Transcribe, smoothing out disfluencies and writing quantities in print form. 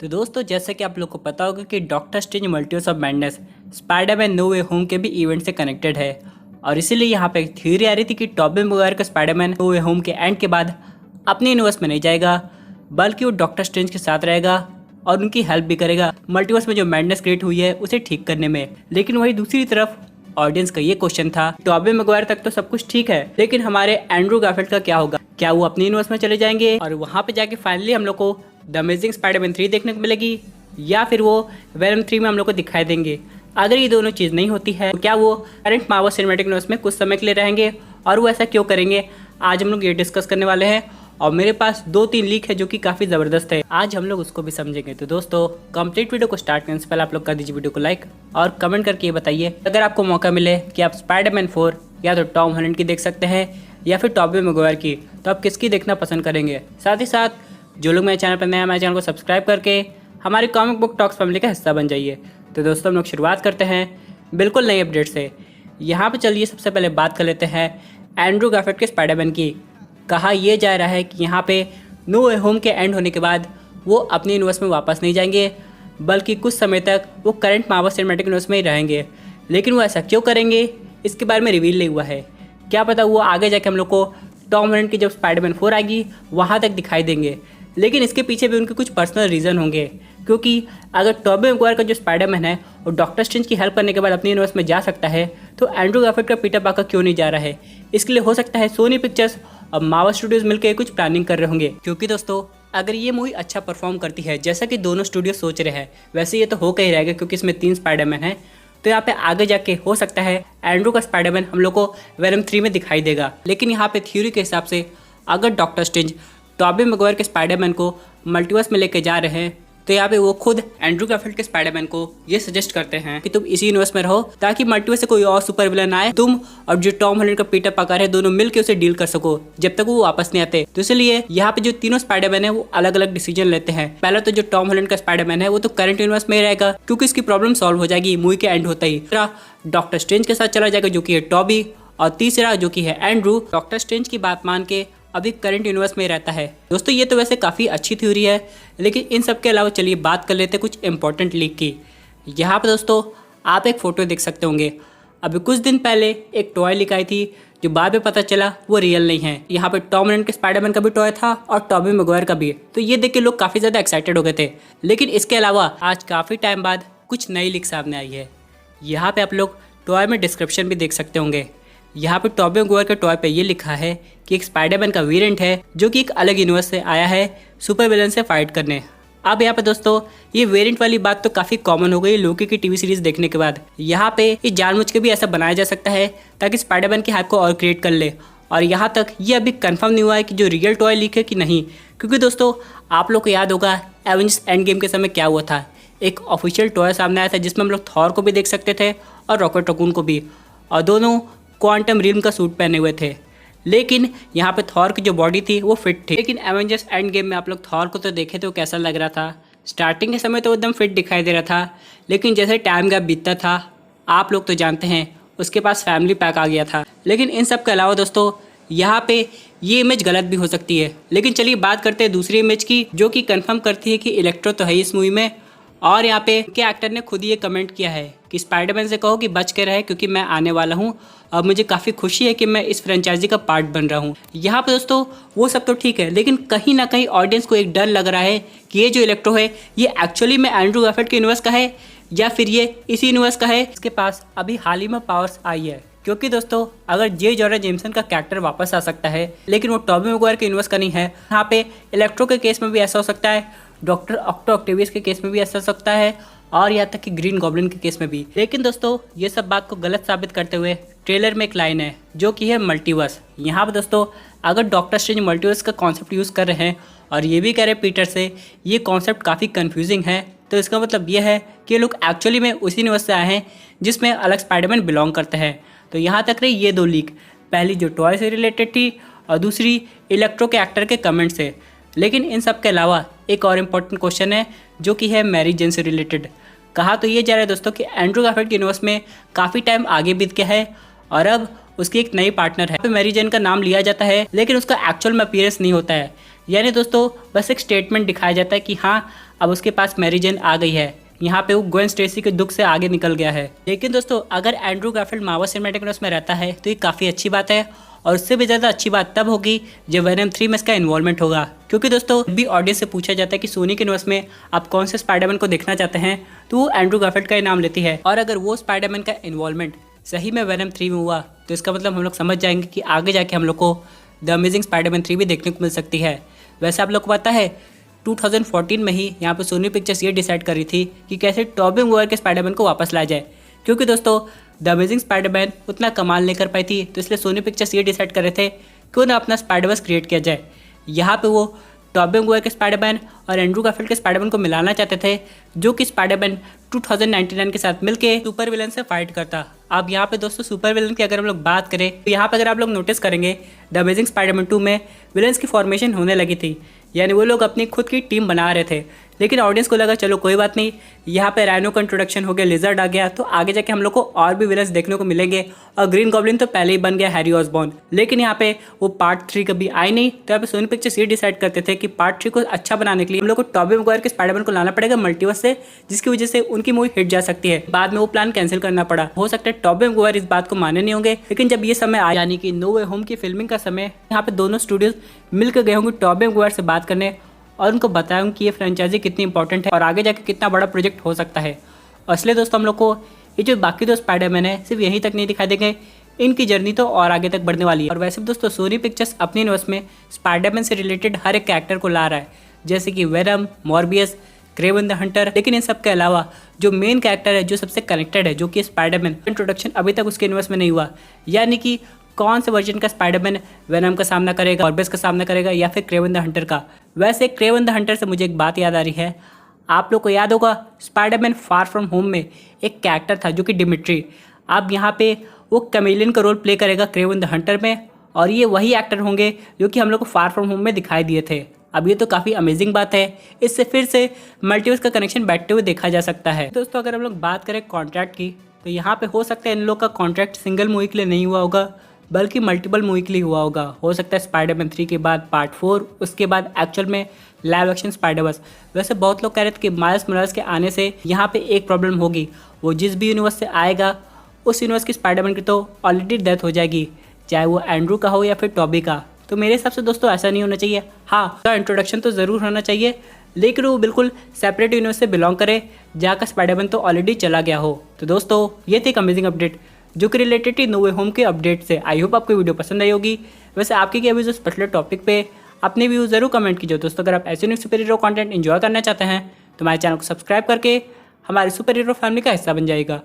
तो दोस्तों जैसे कि आप लोग को पता होगा कि Doctor Strange Multiverse of Madness Spiderman No Way Home के भी इवेंट से कनेक्टेड है। और इसीलिए यहाँ पे एक थ्योरी आ रही थी कि टोबी मैguire का स्पाइडरमैन नो वे होम के एंड के बाद अपने यूनिवर्स में नहीं जाएगा, बल्कि वो डॉक्टर स्ट्रेंज के साथ रहेगा और उनकी हेल्प भी करेगा मल्टीवर्स में जो मैडनेस क्रिएट हुई है उसे ठीक करने में। लेकिन वही दूसरी तरफ ऑडियंस का ये क्वेश्चन था, टोबी मैguire तक तो सब कुछ ठीक है, लेकिन हमारे एंड्रू गारफील्ड का क्या होगा? क्या वो अपने यूनिवर्स में चले जाएंगे और वहाँ पे जाके फाइनली हम लोग को द अमेजिंग स्पाइडरमैन 3 देखने को मिलेगी, या फिर वो वेनम 3 में हम लोग को दिखाई देंगे? अगर ये दोनों चीज़ नहीं होती है तो क्या वो करंट मार्वल सिनेमैटिक यूनिवर्स में कुछ समय के लिए रहेंगे, और वो ऐसा क्यों करेंगे? आज हम लोग ये डिस्कस करने वाले हैं और मेरे पास 2-3 लीक है जो कि काफ़ी ज़बरदस्त है। आज हम लोग उसको भी समझेंगे। तो दोस्तों कंप्लीट वीडियो को स्टार्ट करने से पहले आप लोग कर दीजिए वीडियो को लाइक और कमेंट करके ये बताइए अगर आपको मौका मिले कि आप स्पाइडरमैन 4 या तो टॉम हॉलैंड की देख सकते हैं या फिर टोबी मैguire की, तो आप किसकी देखना पसंद करेंगे? साथ ही साथ जो लोग मेरे चैनल पर नए हैं, मेरे चैनल को सब्सक्राइब करके हमारी कॉमिक बुक टॉक्स फैमिली का हिस्सा बन जाइए। तो दोस्तों हम लोग शुरुआत करते हैं बिल्कुल नई अपडेट से। यहाँ पे चलिए सबसे पहले बात कर लेते हैं एंड्रू गारफील्ड के स्पाइडरमैन की। कहा यह जा रहा है कि यहाँ पे नो वे होम के एंड होने के बाद वो अपने यूनिवर्स में वापस नहीं जाएंगे, बल्कि कुछ समय तक वो करंट मार्वल सिनेमैटिक यूनिवर्स में ही रहेंगे। लेकिन वो ऐसा क्यों करेंगे इसके बारे में रिवील नहीं हुआ है। क्या पता वो आगे जाके हम लोग को टॉम हॉलैंड की जब स्पाइडरमैन 4 आएगी वहाँ तक दिखाई देंगे, लेकिन इसके पीछे भी उनके कुछ पर्सनल रीज़न होंगे। क्योंकि अगर टोबी मैguire का जो स्पाइडरमैन है वो डॉक्टर स्ट्रेंज की हेल्प करने के बाद अपने यूनिवर्स में जा सकता है, तो एंड्रू गारफील्ड का पीटर पार्कर क्यों नहीं जा रहा है? इसके लिए हो सकता है सोनी पिक्चर्स और मार्वल स्टूडियोज मिलकर कुछ प्लानिंग कर रहे होंगे। क्योंकि दोस्तों अगर ये मूवी अच्छा परफॉर्म करती है जैसा कि दोनों स्टूडियो सोच रहे हैं, वैसे ये तो हो के ही रहेगा क्योंकि इसमें 3 स्पाइडरमैन हैं, तो यहाँ पे आगे जाके हो सकता है एंड्रू का स्पाइडरमैन हम लोग को वेनम 3 में दिखाई देगा। लेकिन यहाँ पे थ्योरी के हिसाब से अगर डॉक्टर स्ट्रेंज टोबी मैguire के स्पाइडरमैन को मल्टीवर्स में लेके जा रहे हैं, तो यहाँ पे वो खुद एंड्रू गारफील्ड के स्पाइडरमैन को ये सजेस्ट करते हैं कि तुम इसी यूनिवर्स में रहो ताकि मल्टीवर्स से कोई और सुपर विलन आए, तुम और जो टॉम हॉलैंड का पीटर पार्कर है दोनों मिलकर उसे डील कर सको जब तक वो वापस नहीं आते। तो इसलिए यहाँ पे जो तीनों स्पाइडरमैन है वो अलग अलग डिसीजन लेते हैं। पहला तो जो टॉम हॉलैंड का स्पाइडरमैन है वो तो करंट यूनिवर्स में ही रहेगा क्योंकि इसकी प्रॉब्लम सॉल्व हो जाएगी मूवी के एंड होता ही। दूसरा डॉक्टर स्ट्रेंज के साथ चला जाएगा जो कि है टॉबी, और तीसरा जो कि है एंड्रू डॉक्टर स्ट्रेंज की बात मान के अभी करंट यूनिवर्स में रहता है। दोस्तों ये तो वैसे काफ़ी अच्छी थ्योरी है, लेकिन इन सब के अलावा चलिए बात कर लेते हैं कुछ इंपॉर्टेंट लीक की। यहाँ पे दोस्तों आप एक फ़ोटो देख सकते होंगे। अभी कुछ दिन पहले एक टॉय लीक आई थी जो बाद में पता चला वो रियल नहीं है। यहाँ पे टॉम हॉलैंड के स्पाइडरमैन का भी टॉय था और टोबी मैguire का भी, तो ये देख के लोग काफ़ी ज़्यादा एक्साइटेड हो गए थे। लेकिन इसके अलावा आज काफ़ी टाइम बाद कुछ नई लीक सामने आई है। यहाँ पे आप लोग टॉय में डिस्क्रिप्शन भी देख सकते होंगे। यहाँ पे टोबी मैguire के टॉय पे ये लिखा है कि एक स्पाइडरमैन का वेरिएंट है जो कि एक अलग यूनिवर्स से आया है सुपर विलन से फाइट करने। अब यहाँ पे दोस्तों ये वेरिएंट वाली बात तो काफ़ी कॉमन हो गई लोकी की टीवी सीरीज देखने के बाद। यहाँ पे ये जानबूझ के भी ऐसा बनाया जा सकता है ताकि स्पाइडरमैन की हाइप को और क्रिएट कर ले। और यहाँ तक ये अभी कंफर्म नहीं हुआ है कि जो रियल टॉय लीक है कि नहीं, क्योंकि दोस्तों आप लोग को याद होगा एवेंजर्स एंड गेम के समय क्या हुआ था। एक ऑफिशियल टॉय सामने आया था जिसमें हम लोग थॉर को भी देख सकते थे और रॉकेट रकून को भी, और दोनों क्वांटम रिल्म का सूट पहने हुए थे। लेकिन यहाँ पे थॉर की जो बॉडी थी वो फिट थी। लेकिन एवेंजर्स एंड गेम में आप लोग थॉर को तो देखे थे वो कैसा लग रहा था। स्टार्टिंग के समय तो एकदम फिट दिखाई दे रहा था, लेकिन जैसे टाइम गैप बीतता था आप लोग तो जानते हैं उसके पास फैमिली पैक आ गया था। लेकिन इन सब के अलावा दोस्तों यहाँ पे ये इमेज गलत भी हो सकती है। लेकिन चलिए बात करते हैं दूसरी इमेज की जो कि कंफर्म करती है कि इलेक्ट्रो तो है इस मूवी में। और यहाँ पे के एक्टर ने खुद ये कमेंट किया है कि स्पाइडरमैन से कहो कि बच के रहे क्योंकि मैं आने वाला हूँ और मुझे काफ़ी खुशी है कि मैं इस फ्रेंचाइजी का पार्ट बन रहा हूँ। यहाँ पे दोस्तों वो सब तो ठीक है, लेकिन कहीं ना कहीं ऑडियंस को एक डर लग रहा है कि ये जो इलेक्ट्रो है ये एक्चुअली में एंड्रू गारफील्ड के यूनिवर्स का है या फिर ये इसी यूनिवर्स का है। इसके पास अभी हाल ही में पावर्स आई है, क्योंकि दोस्तों अगर जे जॉर्डन जेमसन का कैरेक्टर वापस आ सकता है लेकिन वो टोबी मैguire के यूनिवर्स का नहीं है। यहाँ पे इलेक्ट्रो के केस में भी ऐसा हो सकता है, डॉक्टर ऑक्टेवियस के केस में भी ऐसा हो सकता है, और यहाँ तक कि ग्रीन गॉब्लिन के केस में भी। लेकिन दोस्तों ये सब बात को गलत साबित करते हुए ट्रेलर में एक लाइन है जो कि है मल्टीवर्स। यहाँ पर दोस्तों अगर डॉक्टर स्ट्रेंज मल्टीवर्स का कॉन्सेप्ट यूज़ कर रहे हैं और ये भी कह रहे हैं पीटर से ये कॉन्सेप्ट काफ़ी कन्फ्यूजिंग है, तो इसका मतलब ये है कि लोग एक्चुअली में उसी यूनिवर्स से आए हैं जिसमें अलग स्पाइडरमैन बिलोंग करते हैं। तो यहाँ तक रही ये 2 लीक, पहली जो टॉय से रिलेटेड थी और दूसरी इलेक्ट्रो के एक्टर के कमेंट से। लेकिन इन सब के अलावा एक और इम्पोर्टेंट क्वेश्चन है जो कि है मैरी जेन से रिलेटेड। कहा तो ये जा रहा है दोस्तों कि एंड्रू गारफील्ड के यूनिवर्स में काफ़ी टाइम आगे बीत गया है और अब उसकी एक नई पार्टनर है। मैरी जेन का नाम लिया जाता है लेकिन उसका एक्चुअल में अपीयरेंस नहीं होता है। यानी दोस्तों बस एक स्टेटमेंट दिखाया जाता है कि हाँ अब उसके पास मैरी जेन आ गई है। यहाँ पे वो ग्वेन स्टेसी के दुख से आगे निकल गया है। लेकिन दोस्तों अगर Andrew Garfield Marvel cinematic universe में रहता है तो ये काफ़ी अच्छी बात है, और उससे भी ज़्यादा अच्छी बात तब होगी जब वेनम 3 में इसका इन्वॉल्वमेंट होगा। क्योंकि दोस्तों भी ऑडियंस से पूछा जाता है कि सोनी के यूनिवर्स में आप कौन से स्पाइडरमैन को देखना चाहते हैं, तो वो एंड्रू गारफील्ड का ही नाम लेती है। और अगर वो स्पाइडरमैन का इन्वॉल्वमेंट सही में वेनम 3 में हुआ तो इसका मतलब हम लोग समझ जाएंगे कि आगे जाके हम लोग को द अमेजिंग स्पाइडरमैन 3 भी देखने को मिल सकती है। वैसे आप लोग को पता है 2014 में ही यहाँ पे सोनी पिक्चर्स ये डिसाइड कर रही थी कि कैसे टॉबी मैguire के स्पाइडरमैन को वापस लाया जाए, क्योंकि दोस्तों द अमेजिंग स्पाइडरमैन उतना कमाल नहीं कर पाई थी, तो इसलिए सोनी पिक्चर्स ये डिसाइड कर रहे थे क्यों ना अपना स्पाइडरवर्स क्रिएट किया जाए। यहाँ पे वो टॉबी मैguire के स्पाइडरमैन और एंड्रू गारफील्ड के स्पाइडरमैन को मिलाना चाहते थे, जो कि स्पाइडरमैन 2099 के साथ मिलके सुपर विलन से फाइट करता। अब यहाँ पे दोस्तों सुपर विलन की अगर हम लोग बात करें तो यहाँ पे अगर आप लोग नोटिस करेंगे द अमेजिंग स्पाइडरमैन 2 में विलन्स की फॉर्मेशन होने लगी थी, यानी वो लोग अपनी खुद की टीम बना रहे थे। लेकिन ऑडियंस को लगा चलो कोई बात नहीं, यहाँ पे राइनो का इंट्रोडक्शन हो गया, लिजर्ड आ गया, तो आगे जाके हम लोग को और भी विलन्स देखने को मिलेंगे। और ग्रीन गॉब्लिन तो पहले ही बन गया हैरी ऑसबॉर्न, लेकिन यहाँ पे वो पार्ट 3 कभी आई नहीं। तो यहाँ पे सोनी पिक्चर्स ये डिसाइड करते थे कि पार्ट 3 को अच्छा बनाने के लिए हम लोग को टॉबी मैguire के स्पाइडरमैन को लाना पड़ेगा मल्टीवर्स से, जिसकी वजह से उनकी मूवी हिट जा सकती है। बाद में वो प्लान कैंसिल करना पड़ा। हो सकता है टॉबी मैguire इस बात को माने नहीं होंगे, लेकिन जब ये समय आया यानी कि नो वे होम की फिल्मिंग का समय, यहाँ पे दोनों स्टूडियोज मिलकर गए होंगे टॉबी मैguire से बात करने और उनको बताया कि ये फ्रेंचाइजी कितनी इंपॉर्टेंट है और आगे जाके कितना बड़ा प्रोजेक्ट हो सकता है। और इसलिए दोस्तों हम लोग को ये जो बाकी दो स्पाइडरमैन है सिर्फ यहीं तक नहीं दिखाई देंगे, इनकी जर्नी तो और आगे तक बढ़ने वाली है। और वैसे भी दोस्तों सोनी पिक्चर्स अपने यूनिवर्स में स्पाइडरमैन से रिलेटेड हर एक कैरेक्टर को ला रहा है, जैसे कि venom, Morbius, Kraven the Hunter. लेकिन इन सब के अलावा जो मेन कैरेक्टर है जो सबसे कनेक्टेड है, जो कि स्पाइडरमैन, इंट्रोडक्शन अभी तक उसके यूनिवर्स में नहीं हुआ, यानी कि कौन से वर्जन का स्पाइडरमैन वेनम का सामना करेगा, मॉर्बियस का सामना करेगा या फिर क्रेवन द हंटर का। वैसे क्रेवन द हंटर से मुझे एक बात याद आ रही है, आप लोग को याद होगा स्पाइडरमैन फार फ्रॉम होम में एक कैरेक्टर था जो कि डिमिट्री। अब यहाँ पे वो कैमेलियन का रोल प्ले करेगा क्रेवन द हंटर में, और ये वही एक्टर होंगे जो कि हम लोग को फार फ्रॉम होम में दिखाई दिए थे। अब ये तो काफ़ी अमेजिंग बात है, इससे फिर से मल्टीवर्स का कनेक्शन बैठते हुए देखा जा सकता है। दोस्तों अगर हम लोग बात करें कॉन्ट्रैक्ट की, तो यहाँ पे हो सकता है इन लोग का कॉन्ट्रैक्ट सिंगल मूवी के लिए नहीं हुआ होगा, बल्कि मल्टीपल मूवी के लिए हुआ होगा। हो सकता है स्पाइडरमैन 3 के बाद पार्ट 4, उसके बाद एक्चुअल में लाइव एक्शन स्पाइडरवर्स। वैसे बहुत लोग कह रहे थे कि माइल्स मोरालेस के आने से यहाँ पे एक प्रॉब्लम होगी, वो जिस भी यूनिवर्स से आएगा उस यूनिवर्स की स्पाइडरमैन की तो ऑलरेडी डेथ हो जाएगी, चाहे वो एंड्रू का हो या फिर टॉबी का। तो मेरे हिसाब से दोस्तों ऐसा नहीं होना चाहिए। हाँ, उसका इंट्रोडक्शन तो ज़रूर होना चाहिए, लेकिन वो बिल्कुल सेपरेट यूनिवर्स से बिलोंग करे जहाँ का स्पाइडरमैन तो ऑलरेडी चला गया हो। तो दोस्तों ये थी एक अमेजिंग अपडेट जो कि रिलेटेड थी नो वे होम के अपडेट से। आई होप आपको वीडियो पसंद आई होगी। वैसे आपके क्या व्यूज़ इस पर्टिकुलर टॉपिक पे अपने व्यूज़ जरूर कमेंट कीजिए। दोस्तों अगर आप ऐसे new super hero content enjoy करना चाहते हैं तो हमारे चैनल को सब्सक्राइब करके हमारे सुपर हीरो फैमिली का हिस्सा बन जाएगा।